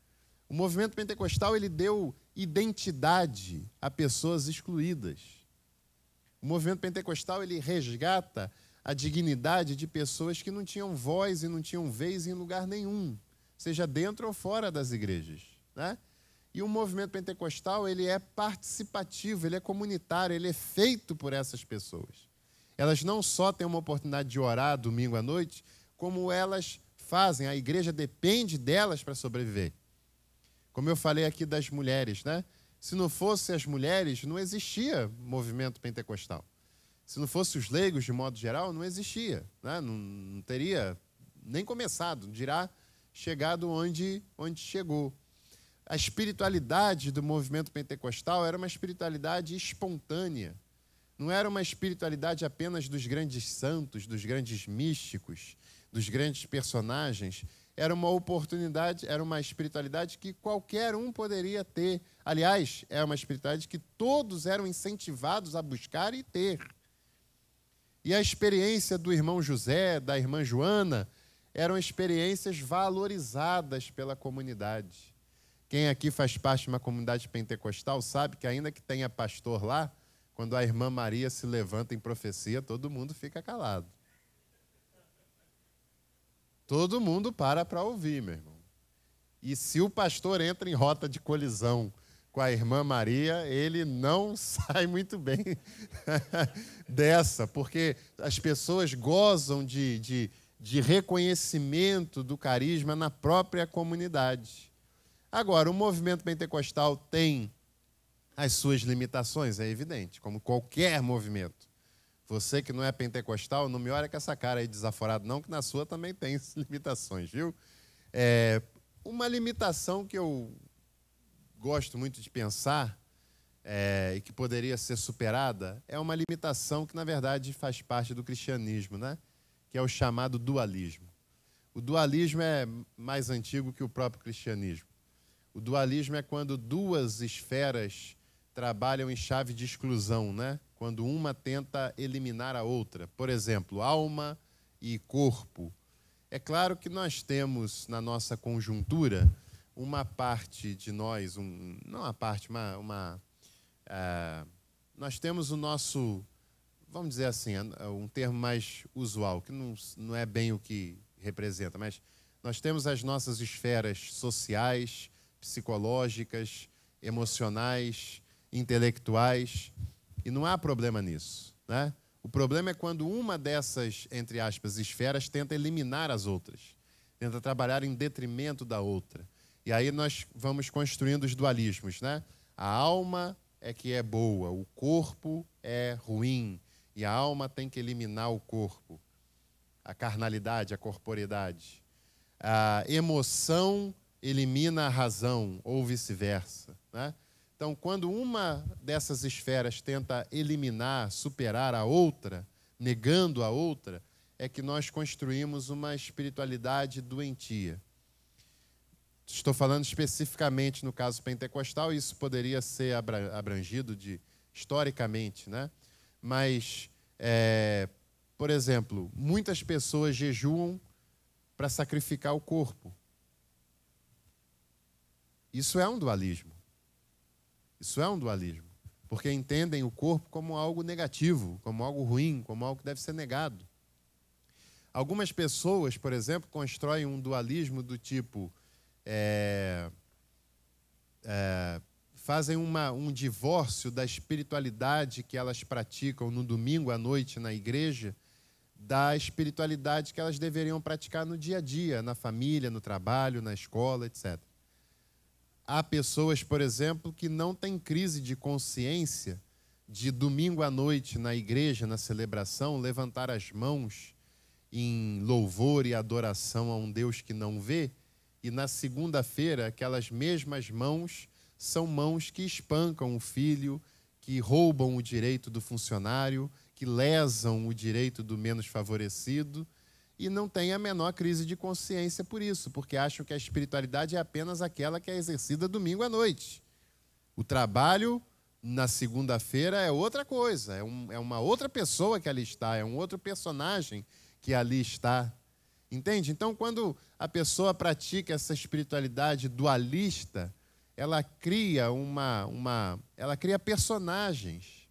[SPEAKER 1] O movimento pentecostal ele deu identidade a pessoas excluídas. O movimento pentecostal ele resgata a dignidade de pessoas que não tinham voz e não tinham vez em lugar nenhum, seja dentro ou fora das igrejas, né? E o movimento pentecostal, ele é participativo, ele é comunitário, ele é feito por essas pessoas. Elas não só têm uma oportunidade de orar domingo à noite, como elas fazem, a igreja depende delas para sobreviver. Como eu falei aqui das mulheres, né? Se não fossem as mulheres, não existia movimento pentecostal. Se não fossem os leigos, de modo geral, não existia, né? Não teria nem começado, dirá chegado onde chegou. A espiritualidade do movimento pentecostal era uma espiritualidade espontânea. Não era uma espiritualidade apenas dos grandes santos, dos grandes místicos, dos grandes personagens. Era uma oportunidade, era uma espiritualidade que qualquer um poderia ter. Aliás, é uma espiritualidade que todos eram incentivados a buscar e ter. E a experiência do irmão José, da irmã Joana, eram experiências valorizadas pela comunidade. Quem aqui faz parte de uma comunidade pentecostal sabe que ainda que tenha pastor lá, quando a irmã Maria se levanta em profecia, todo mundo fica calado. Todo mundo para ouvir, meu irmão. E se o pastor entra em rota de colisão com a irmã Maria, ele não sai muito bem dessa, porque as pessoas gozam de reconhecimento do carisma na própria comunidade. Agora, o movimento pentecostal tem as suas limitações, é evidente, como qualquer movimento. Você que não é pentecostal, não me olha com essa cara aí desaforado, não, que na sua também tem limitações, viu? Uma limitação que eu gosto muito de pensar e que poderia ser superada é uma limitação que, na verdade, faz parte do cristianismo, né? Que é o chamado dualismo. O dualismo é mais antigo que o próprio cristianismo. O dualismo é quando duas esferas trabalham em chave de exclusão, né? Quando uma tenta eliminar a outra. Por exemplo, alma e corpo. É claro que nós temos na nossa conjuntura uma parte de nós, não uma parte, nós temos o nosso, vamos dizer assim, um termo mais usual, que não é bem o que representa, mas Nós temos as nossas esferas sociais, psicológicas, emocionais, intelectuais, e não há problema nisso, né? O problema é quando uma dessas, entre aspas, esferas tenta eliminar as outras, tenta trabalhar em detrimento da outra. E aí nós vamos construindo os dualismos, né? A alma é que é boa, o corpo é ruim, e a alma tem que eliminar o corpo, a carnalidade, a corporeidade. A emoção elimina a razão, ou vice-versa, né? Então, quando uma dessas esferas tenta eliminar, superar a outra, negando a outra, é que nós construímos uma espiritualidade doentia. Estou falando especificamente no caso pentecostal, isso poderia ser abrangido historicamente, né? Mas, por exemplo, muitas pessoas jejuam para sacrificar o corpo. Isso é um dualismo. Isso é um dualismo, porque entendem o corpo como algo negativo, como algo ruim, como algo que deve ser negado. Algumas pessoas, por exemplo, constroem um dualismo do tipo, fazem um divórcio da espiritualidade que elas praticam no domingo à noite na igreja, da espiritualidade que elas deveriam praticar no dia a dia, na família, no trabalho, na escola, etc. Há pessoas, por exemplo, que não têm crise de consciência de domingo à noite na igreja, na celebração, levantar as mãos em louvor e adoração a um Deus que não vê, e na segunda-feira aquelas mesmas mãos são mãos que espancam o filho, que roubam o direito do funcionário, que lesam o direito do menos favorecido, e não têm a menor crise de consciência por isso, porque acham que a espiritualidade é apenas aquela que é exercida domingo à noite. O trabalho na segunda-feira é outra coisa, é uma outra pessoa que ali está, é um outro personagem que ali está. Entende? Então, quando a pessoa pratica essa espiritualidade dualista, ela cria ela cria personagens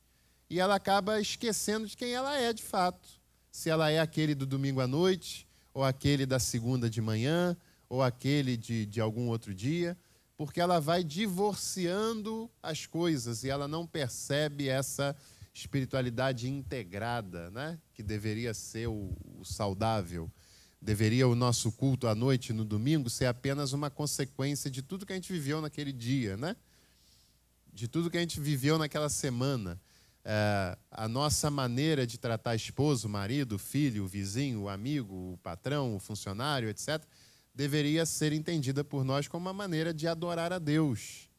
[SPEAKER 1] e ela acaba esquecendo de quem ela é de fato. Se ela é aquele do domingo à noite, ou aquele da segunda de manhã, ou aquele de algum outro dia, porque ela vai divorciando as coisas e ela não percebe essa espiritualidade integrada, né? Que deveria ser o saudável. Deveria o nosso culto à noite, no domingo, ser apenas uma consequência de tudo que a gente viveu naquele dia, né? De tudo que a gente viveu naquela semana. A nossa maneira de tratar esposo, marido, filho, o vizinho, o amigo, o patrão, o funcionário, etc., deveria ser entendida por nós como uma maneira de adorar a Deus,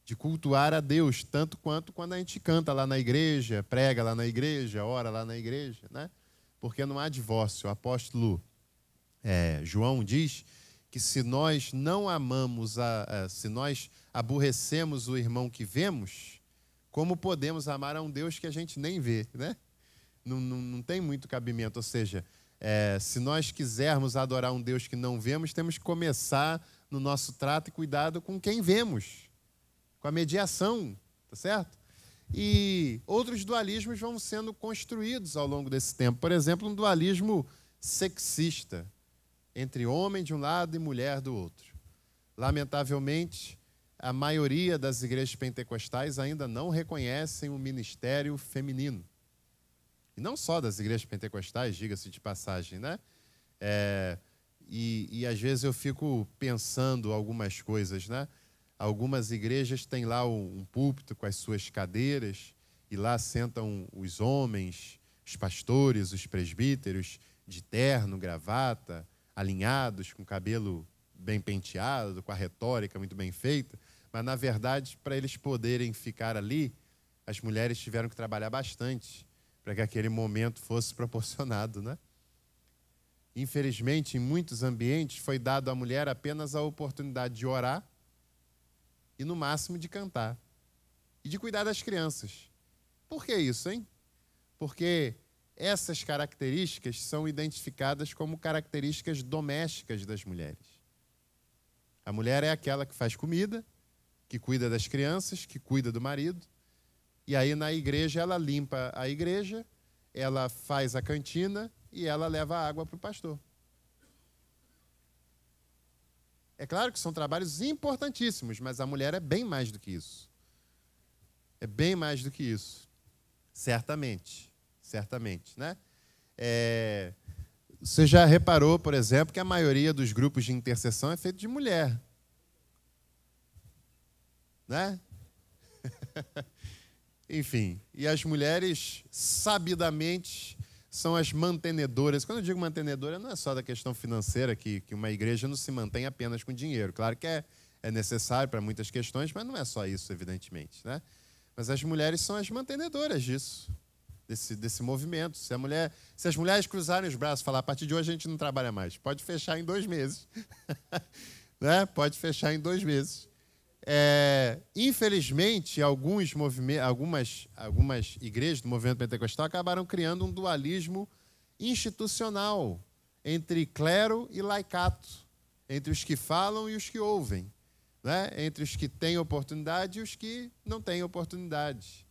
[SPEAKER 1] de cultuar a Deus, tanto quanto quando a gente canta lá na igreja, prega lá na igreja, ora lá na igreja, né? Porque não há divórcio. O apóstolo João diz que se nós não amamos, se nós aborrecemos o irmão que vemos, como podemos amar a um Deus que a gente nem vê, né? Não tem muito cabimento. Ou seja, se nós quisermos adorar um Deus que não vemos, temos que começar no nosso trato e cuidado com quem vemos, com a mediação, tá certo? E outros dualismos vão sendo construídos ao longo desse tempo. Por exemplo, um dualismo sexista, entre homem de um lado e mulher do outro. Lamentavelmente, a maioria das igrejas pentecostais ainda não reconhecem o ministério feminino. E não só das igrejas pentecostais, diga-se de passagem, né? E às vezes eu fico pensando algumas coisas, né? Algumas igrejas têm lá um púlpito com as suas cadeiras, e lá sentam os homens, os pastores, os presbíteros, de terno, gravata, alinhados, com cabelo bem penteado, com a retórica muito bem feita, mas, na verdade, para eles poderem ficar ali, as mulheres tiveram que trabalhar bastante para que aquele momento fosse proporcionado, né? Infelizmente, em muitos ambientes, foi dado à mulher apenas a oportunidade de orar e, no máximo, de cantar e de cuidar das crianças. Por que isso, hein? Porque essas características são identificadas como características domésticas das mulheres. A mulher é aquela que faz comida, que cuida das crianças, que cuida do marido, e aí na igreja ela limpa a igreja, ela faz a cantina e ela leva a água para o pastor. É claro que são trabalhos importantíssimos, mas a mulher é bem mais do que isso. É bem mais do que isso. Certamente. Certamente, né? Você já reparou, por exemplo, que a maioria dos grupos de intercessão é feito de mulher. Né? Enfim, e as mulheres, sabidamente, são as mantenedoras. Quando eu digo mantenedora, não é só da questão financeira, que uma igreja não se mantém apenas com dinheiro. Claro que é necessário para muitas questões, mas não é só isso, evidentemente. Né? Mas as mulheres são as mantenedoras disso, desse movimento. Se as mulheres cruzarem os braços e falar, a partir de hoje a gente não trabalha mais, pode fechar em 2 meses. Né? Pode fechar em 2 meses. Infelizmente, algumas igrejas do movimento pentecostal acabaram criando um dualismo institucional entre clero e laicato, entre os que falam e os que ouvem, né? Entre os que têm oportunidade e os que não têm oportunidade.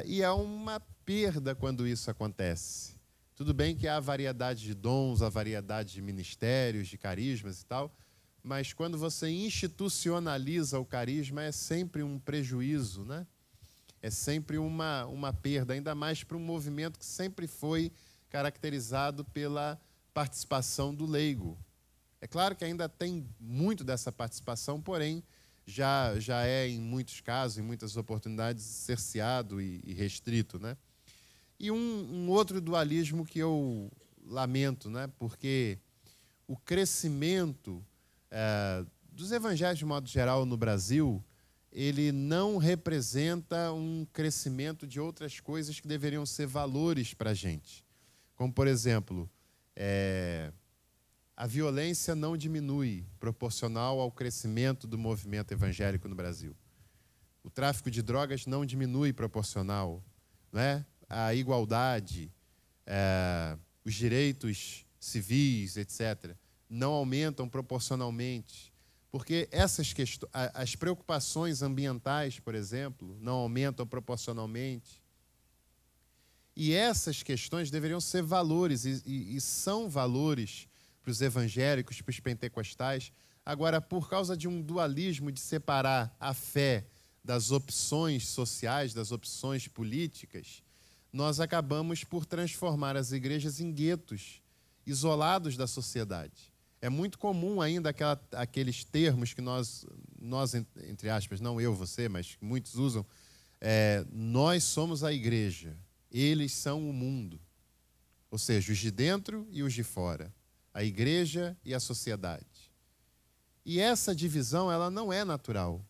[SPEAKER 1] E é uma perda quando isso acontece. Tudo bem que há variedade de dons, há variedade de ministérios, de carismas e tal, mas quando você institucionaliza o carisma, é sempre um prejuízo, né? É sempre uma perda, ainda mais para um movimento que sempre foi caracterizado pela participação do leigo. É claro que ainda tem muito dessa participação, porém, já é, em muitos casos, em muitas oportunidades, cerceado e restrito, né? E um outro dualismo que eu lamento, né? Porque o crescimento dos evangelhos, de modo geral, no Brasil, ele não representa um crescimento de outras coisas que deveriam ser valores para a gente. Como, por exemplo, a violência não diminui proporcional ao crescimento do movimento evangélico no Brasil. O tráfico de drogas não diminui proporcional, né? A igualdade, os direitos civis, etc., não aumentam proporcionalmente, porque as preocupações ambientais, por exemplo, não aumentam proporcionalmente. E essas questões deveriam ser valores, e são valores para os evangélicos, para os pentecostais. Agora, por causa de um dualismo de separar a fé das opções sociais, das opções políticas, nós acabamos por transformar as igrejas em guetos, isolados da sociedade. É muito comum ainda aqueles termos que nós, entre aspas, não eu, você, mas muitos usam, nós somos a igreja, eles são o mundo. Ou seja, os de dentro e os de fora, a igreja e a sociedade. E essa divisão, ela não é natural.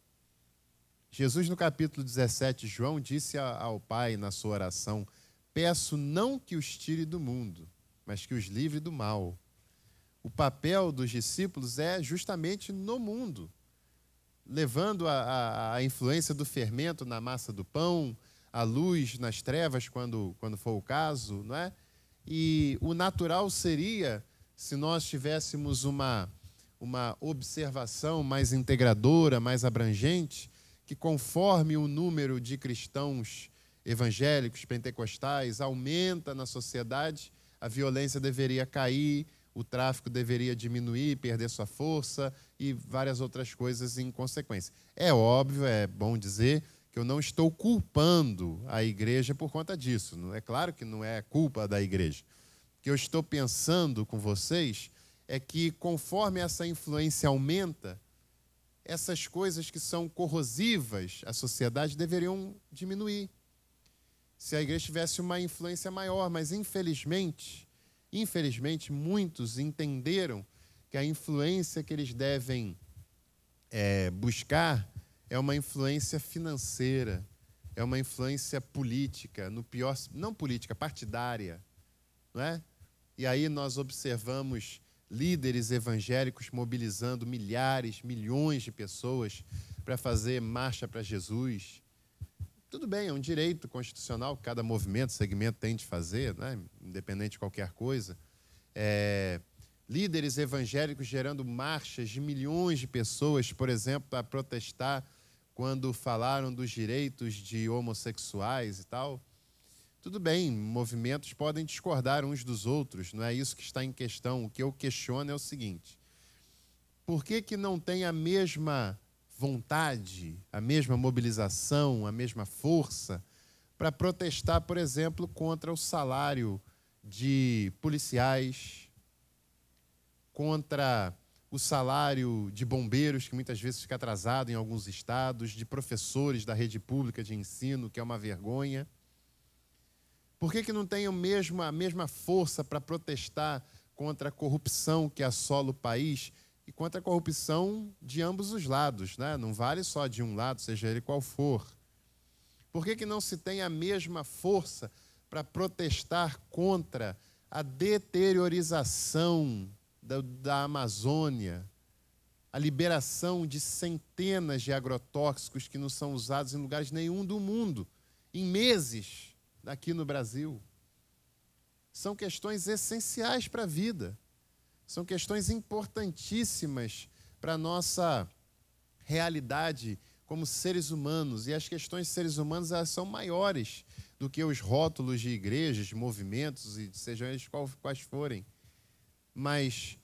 [SPEAKER 1] Jesus, no capítulo 17 de João, disse ao Pai, na sua oração, peço não que os tire do mundo, mas que os livre do mal. O papel dos discípulos é justamente no mundo, levando a influência do fermento na massa do pão, a luz nas trevas, quando for o caso, não é? E o natural seria, se nós tivéssemos uma observação mais integradora, mais abrangente, que conforme o número de cristãos evangélicos, pentecostais, aumenta na sociedade, a violência deveria cair, o tráfico deveria diminuir, perder sua força e várias outras coisas em consequência. É óbvio, é bom dizer, que eu não estou culpando a igreja por conta disso. É claro que não é culpa da igreja. O que eu estou pensando com vocês é que, conforme essa influência aumenta, essas coisas que são corrosivas à sociedade deveriam diminuir. Se a igreja tivesse uma influência maior, mas infelizmente, muitos entenderam que a influência que eles devem buscar é uma influência financeira, é uma influência política, não política, partidária, não é? E aí nós observamos líderes evangélicos mobilizando milhares, milhões de pessoas para fazer marcha para Jesus. Tudo bem, é um direito constitucional que cada movimento, segmento tem de fazer, né? Independente de qualquer coisa. Líderes evangélicos gerando marchas de milhões de pessoas, por exemplo, para protestar quando falaram dos direitos de homossexuais e tal. Tudo bem, movimentos podem discordar uns dos outros, não é isso que está em questão. O que eu questiono é o seguinte: por que que não tem a mesma vontade, a mesma mobilização, a mesma força para protestar, por exemplo, contra o salário de policiais, contra o salário de bombeiros, que muitas vezes fica atrasado em alguns estados, de professores da rede pública de ensino, que é uma vergonha? Por que que não tem a mesma força para protestar contra a corrupção que assola o país e contra a corrupção de ambos os lados, né? Não vale só de um lado, seja ele qual for. Por que que não se tem a mesma força para protestar contra a deteriorização da Amazônia, a liberação de centenas de agrotóxicos que não são usados em lugares nenhum do mundo, em meses aqui no Brasil? São questões essenciais para a vida. São questões importantíssimas para a nossa realidade como seres humanos. E as questões de seres humanos, elas são maiores do que os rótulos de igrejas, de movimentos, e sejam eles quais forem. Mas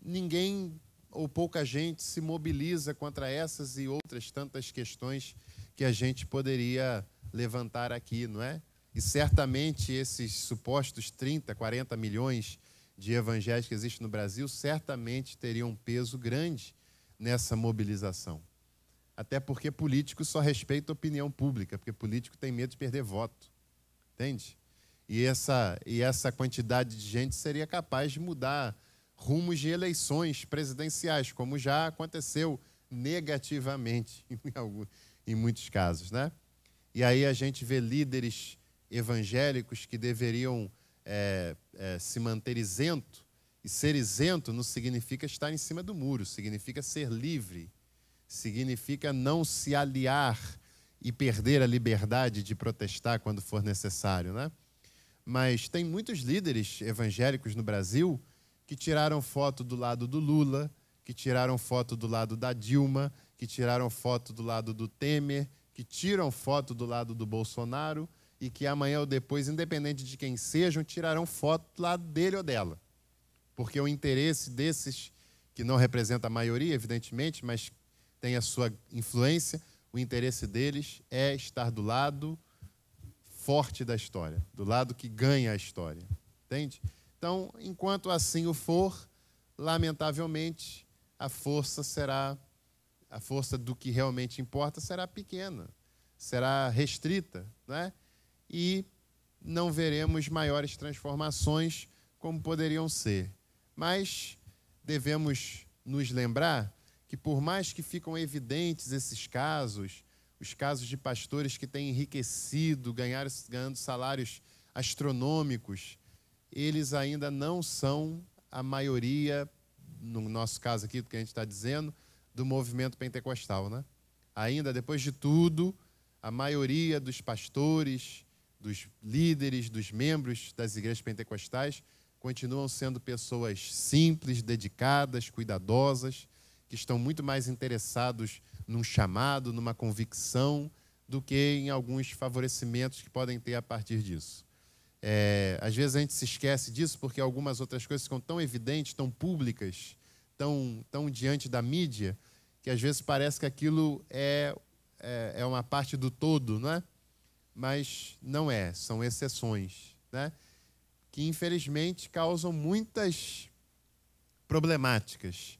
[SPEAKER 1] ninguém ou pouca gente se mobiliza contra essas e outras tantas questões que a gente poderia levantar aqui, não é? E certamente esses supostos 30, 40 milhões de evangélicos que existem no Brasil certamente teriam um peso grande nessa mobilização. Até porque político só respeita a opinião pública, porque político tem medo de perder voto, entende? E essa quantidade de gente seria capaz de mudar rumos de eleições presidenciais, como já aconteceu negativamente em muitos casos, né? E aí a gente vê líderes evangélicos que deveriam se manter isento, e ser isento não significa estar em cima do muro, significa ser livre, significa não se aliar e perder a liberdade de protestar quando for necessário, né? Mas tem muitos líderes evangélicos no Brasil que tiraram foto do lado do Lula, que tiraram foto do lado da Dilma, que tiraram foto do lado do Temer, que tiram foto do lado do Bolsonaro e que amanhã ou depois, independente de quem sejam, tirarão foto do lado dele ou dela. Porque o interesse desses, que não representa a maioria, evidentemente, mas tem a sua influência, o interesse deles é estar do lado forte da história, do lado que ganha a história, entende? Então, enquanto assim o for, lamentavelmente, a força do que realmente importa será pequena, será restrita, né? E não veremos maiores transformações como poderiam ser. Mas devemos nos lembrar que, por mais que ficam evidentes esses casos, os casos de pastores que têm enriquecido, ganhando salários astronômicos, eles ainda não são a maioria, no nosso caso aqui, do que a gente está dizendo, do movimento pentecostal, né? Ainda, depois de tudo, a maioria dos pastores, dos líderes, dos membros das igrejas pentecostais continuam sendo pessoas simples, dedicadas, cuidadosas, que estão muito mais interessados num chamado, numa convicção, do que em alguns favorecimentos que podem ter a partir disso. Às vezes a gente se esquece disso porque algumas outras coisas ficam tão evidentes, tão públicas, tão diante da mídia, que às vezes parece que aquilo é uma parte do todo, não é? Mas não é, são exceções, né? Que infelizmente causam muitas problemáticas.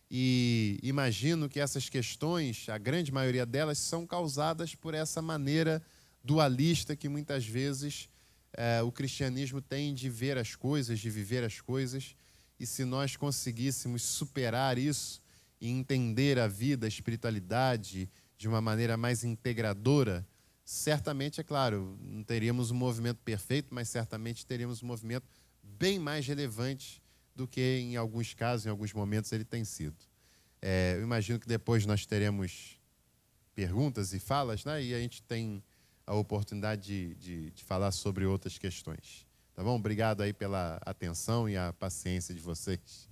[SPEAKER 1] E imagino que essas questões, a grande maioria delas, são causadas por essa maneira dualista que muitas vezes o cristianismo tem de ver as coisas, de viver as coisas. E se nós conseguíssemos superar isso e entender a vida, a espiritualidade de uma maneira mais integradora, certamente, é claro, não teríamos um movimento perfeito, mas certamente teríamos um movimento bem mais relevante do que em alguns casos, em alguns momentos, ele tem sido. Eu imagino que depois nós teremos perguntas e falas, né? E a gente tem a oportunidade de falar sobre outras questões. Tá bom? Obrigado aí pela atenção e a paciência de vocês.